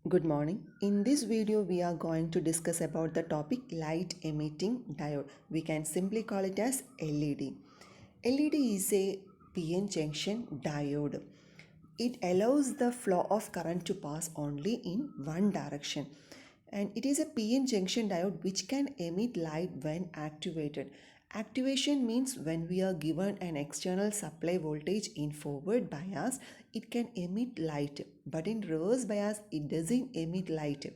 Good morning. In this video, we are going to discuss about the topic light emitting diode. We can simply call it as LED. LED is a PN junction diode. It allows the flow of current to pass only in one direction. And it is a PN junction diode which can emit light when activated. Activation means when we are given an external supply voltage in forward bias, it can emit light, but in reverse bias, it doesn't emit light,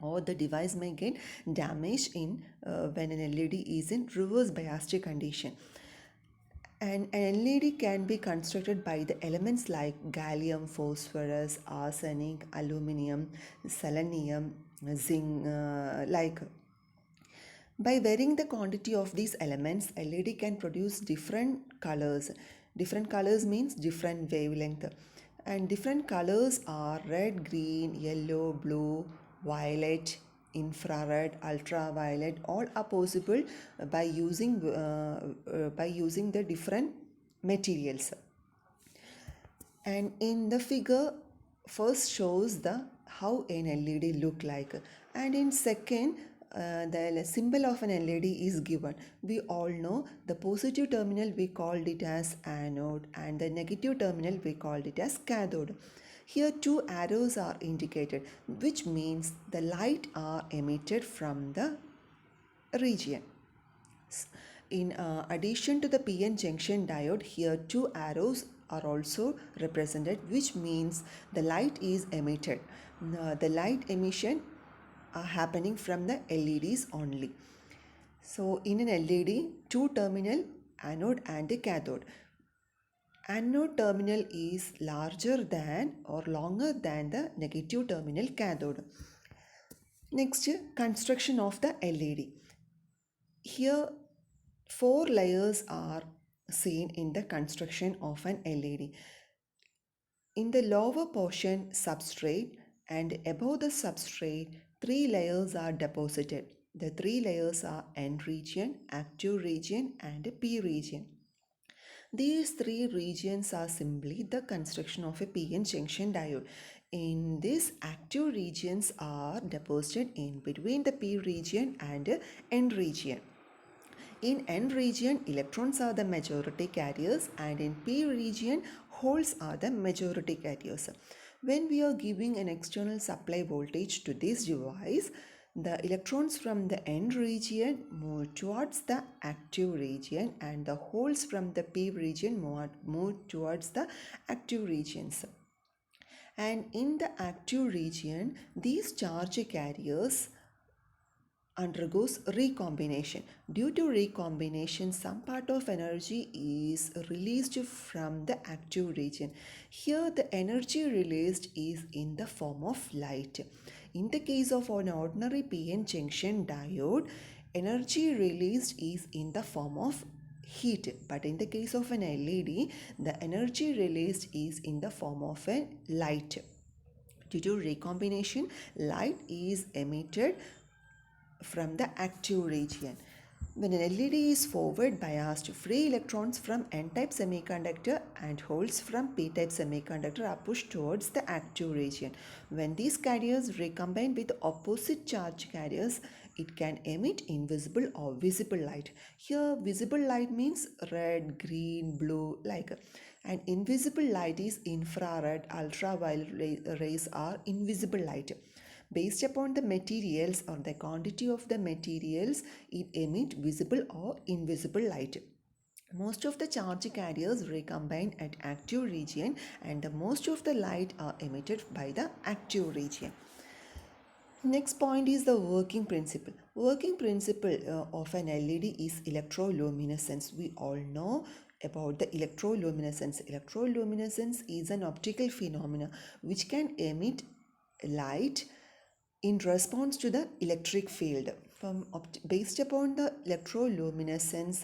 or the device may get damaged in when an LED is in reverse biased condition. And an LED can be constructed by the elements like gallium, phosphorus, arsenic, aluminium, selenium, zinc, by varying the quantity of these elements, LED can produce different colors. Different colors means different wavelength. And different colors are red, green, yellow, blue, violet, infrared, ultraviolet. All are possible by using the different materials. And in the figure, first shows the how an LED look like, and in second the symbol of an LED is given. We all know the positive terminal we called it as anode and the negative terminal we called it as cathode. Here two arrows are indicated, which means the light are emitted from the region. In addition to the PN junction diode, here two arrows are also represented, which means the light is emitted. The light emission are happening from the LEDs only. So in an LED, two terminal anode and a cathode. Anode terminal is larger than or longer than the negative terminal cathode. Next, construction of the LED. Here four layers are seen in the construction of an LED. In the lower portion, substrate, and above the substrate, three layers are deposited. The three layers are N region, active region, and P region. These three regions are simply the construction of a PN junction diode. In this, active regions are deposited in between the P region and N region. In N region, electrons are the majority carriers, and in P region, holes are the majority carriers. When we are giving an external supply voltage to this device, the electrons from the N region move towards the active region and the holes from the P region move towards the active regions. And in the active region, these charge carriers undergoes recombination. Due to recombination, some part of energy is released from the active region. Here the energy released is in the form of light. In the case of an ordinary PN junction diode, energy released is in the form of heat, but in the case of an LED, the energy released is in the form of a light. Due to recombination, light is emitted from the active region. When an LED is forward biased, free electrons from N-type semiconductor and holes from P-type semiconductor are pushed towards the active region. When these carriers recombine with opposite charge carriers, it can emit invisible or visible light. Here visible light means red, green, blue, like, and invisible light is infrared, ultraviolet rays are invisible light. Based upon the materials or the quantity of the materials, it emits visible or invisible light. Most of the charge carriers recombine at active region, and the most of the light are emitted by the active region. Next point is the working principle. Working principle of an LED is electroluminescence. We all know about the electroluminescence. Electroluminescence is an optical phenomena which can emit light in response to the electric field. Based upon the electroluminescence,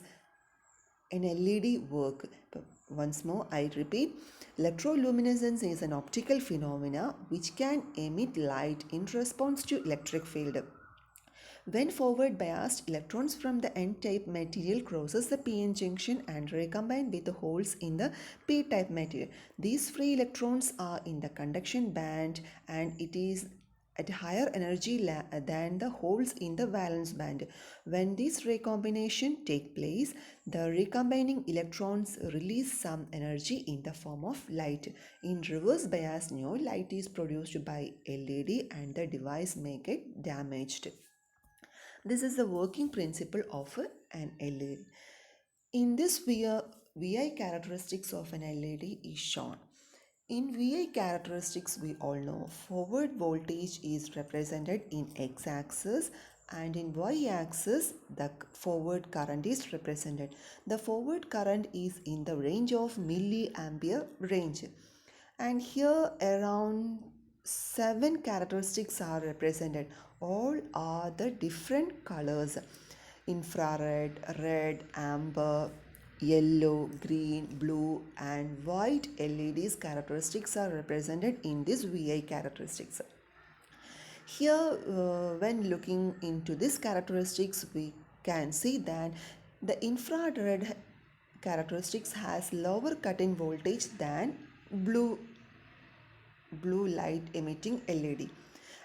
an LED work. Once more, I repeat, electroluminescence is an optical phenomena which can emit light in response to electric field. When forward biased, electrons from the N-type material crosses the PN junction and recombine with the holes in the P-type material. These free electrons are in the conduction band, and it is at higher energy than the holes in the valence band. When this recombination take place, the recombining electrons release some energy in the form of light. In reverse bias, no light is produced by LED and the device may get damaged. This is the working principle of an LED. In this VI characteristics of an LED is shown. In VI characteristics, we all know forward voltage is represented in x-axis and in y-axis the forward current is represented. The forward current is in the range of milliampere range, and here around 7 characteristics are represented. All are the different colors: infrared, red, amber, yellow, green, blue and white LEDs characteristics are represented in this VI characteristics. Here when looking into these characteristics, we can see that the infrared characteristics has lower cut-in voltage than blue light emitting LED.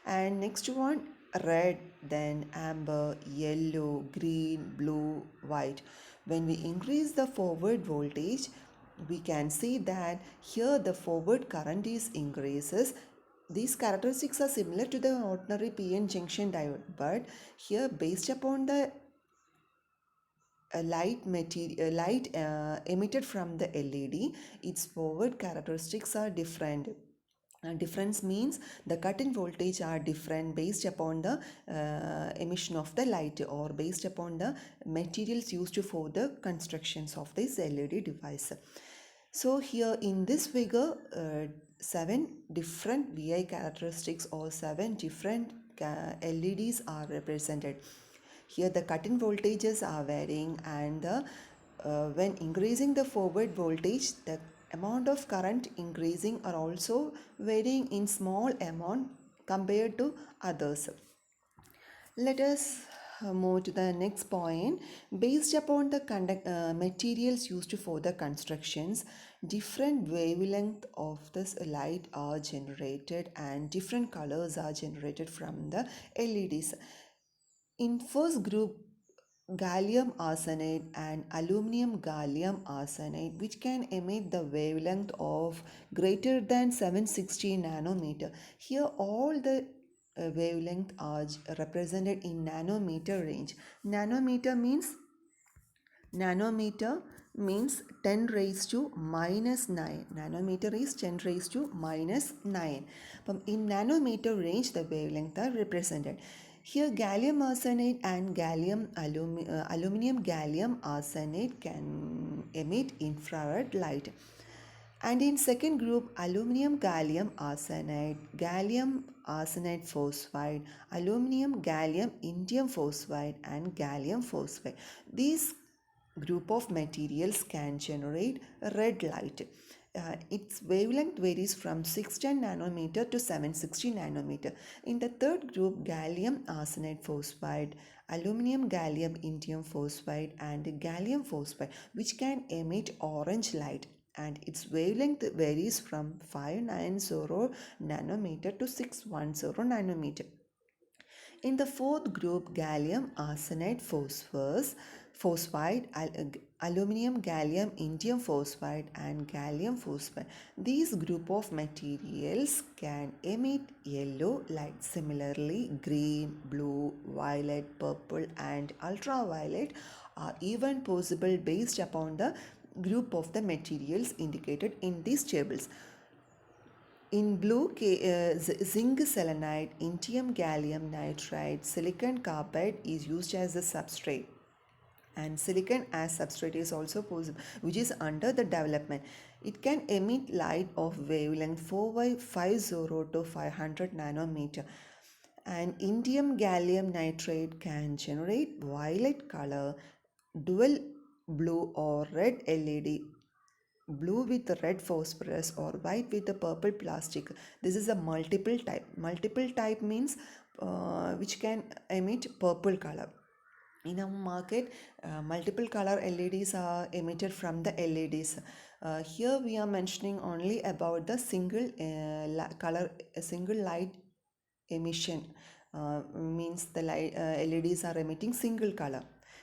And next one, red, then amber, yellow, green, blue, white. When we increase the forward voltage, we can see that here the forward current is increases. These characteristics are similar to the ordinary PN junction diode, but here based upon the light emitted from the LED, its forward characteristics are different. Difference means the cut-in voltage are different based upon the emission of the light or based upon the materials used for the constructions of this LED device. So here in this figure, 7 different VI characteristics or 7 different LEDs are represented. Here the cut-in voltages are varying, and when increasing the forward voltage, the amount of current increasing are also varying in small amount compared to others. Let us move to the next point. Based upon the materials used for the constructions, different wavelength of this light are generated and different colors are generated from the LEDs. In first group, gallium arsenide and aluminum gallium arsenide, which can emit the wavelength of greater than 760 nanometer. Here all the wavelength are represented in nanometer range. Nanometer means 10 raised to minus 9. Nanometer is 10 raised to minus 9. In nanometer range, the wavelength are represented. Here gallium arsenide and aluminum gallium arsenide can emit infrared light. And in second group, aluminum gallium arsenide phosphide, aluminum gallium indium phosphide and gallium phosphide. These group of materials can generate red light. Its wavelength varies from 610 nanometer to 760 nanometer. In the third group, gallium arsenide phosphide, aluminum gallium indium phosphide and gallium phosphide, which can emit orange light, and its wavelength varies from 590 nanometer to 610 nanometer. In the fourth group, gallium arsenide phosphide, aluminum gallium indium phosphide and gallium phosphide. These group of materials can emit yellow light. Similarly, green, blue, violet, purple and ultraviolet are even possible based upon the group of the materials indicated in these tables. In blue, zinc selenide, indium gallium nitride, silicon carbide is used as a substrate, and silicon as substrate is also possible, which is under the development. It can emit light of wavelength 4x50 to 500 nanometer, and indium gallium nitride can generate violet color, dual blue or red LED, blue with red phosphorus or white with the purple plastic. This is a multiple type. Multiple type means which can emit purple color. In our market, multiple color LEDs are emitted from the LEDs. Here we are mentioning only about the single light emission, means the light, LEDs are emitting single color.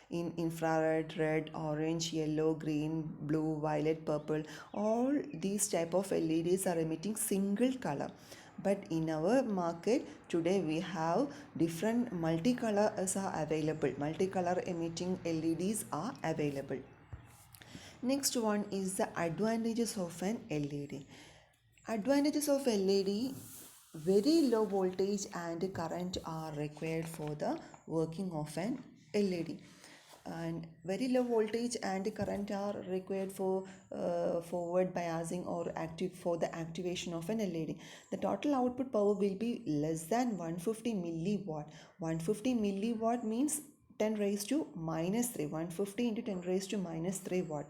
In infrared, red, orange, yellow, green, blue, violet, purple, all these type of LEDs are emitting single color. But in our market today we have different multicolors are available. Multicolor emitting LEDs are available. Next one is the advantages of an LED. Advantages of LED: very low voltage and current are required for the working of an LED. And very low voltage and current are required for forward biasing or active for the activation of an LED. The total output power will be less than 150 milliwatt. 150 milliwatt means 10 raised to minus 3. 150 into 10 raised to minus 3 watt.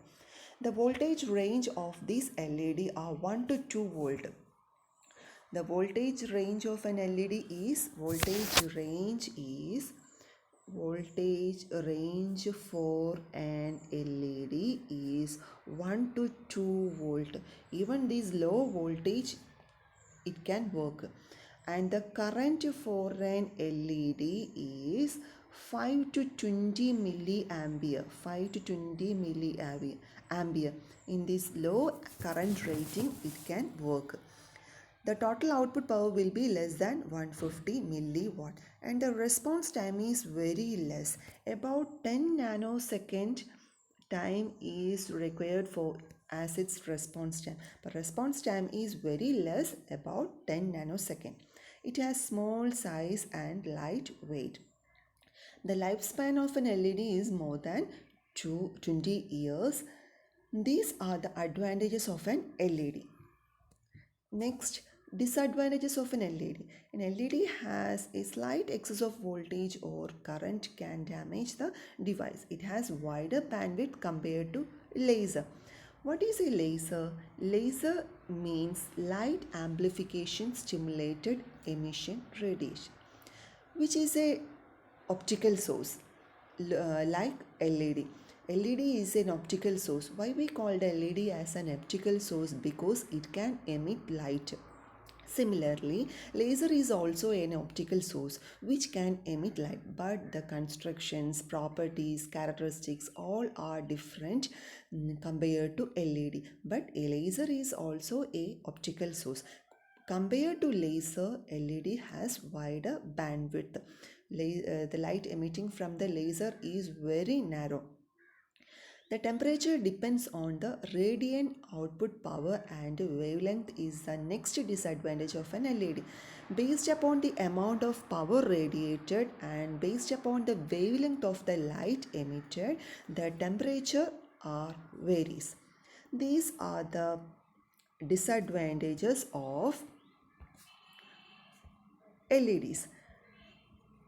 The voltage range of these LED are 1 to 2 volt. The voltage range of an LED is voltage range for an LED is 1 to 2 volt. Even this low voltage it can work. And the current for an LED is 5 to 20 milliampere. 5 to 20 milliampere. In this low current rating it can work. The total output power will be less than 150 milliwatt, and the response time is very less. About 10 nanosecond time is required for as its response time. The response time is very less, about 10 nanosecond. It has small size and light weight. The lifespan of an LED is more than 20 years. These are the advantages of an LED. Next, disadvantages of an LED. An LED has a slight excess of voltage or current can damage the device. It has wider bandwidth compared to laser. What is a laser? Laser means light amplification stimulated emission radiation, which is a optical source like LED. LED is an optical source. Why we call the LED as an optical source? Because it can emit light. Similarly, laser is also an optical source which can emit light, but the constructions, properties, characteristics all are different compared to LED. But a laser is also a optical source. Compared to laser, LED has wider bandwidth. The light emitting from the laser is very narrow. The temperature depends on the radiant output power, and wavelength is the next disadvantage of an LED. Based upon the amount of power radiated and based upon the wavelength of the light emitted, the temperature varies. These are the disadvantages of LEDs.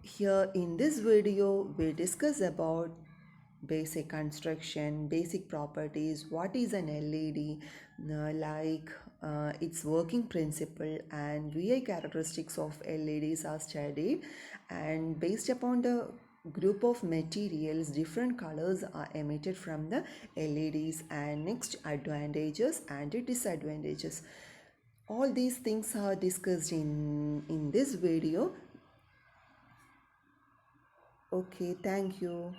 Here in this video, we discuss about basic construction, basic properties, what is an LED, its working principle, and VI characteristics of LEDs are studied, and based upon the group of materials, different colors are emitted from the LEDs, and next advantages and disadvantages. All these things are discussed in this video. Okay, thank you.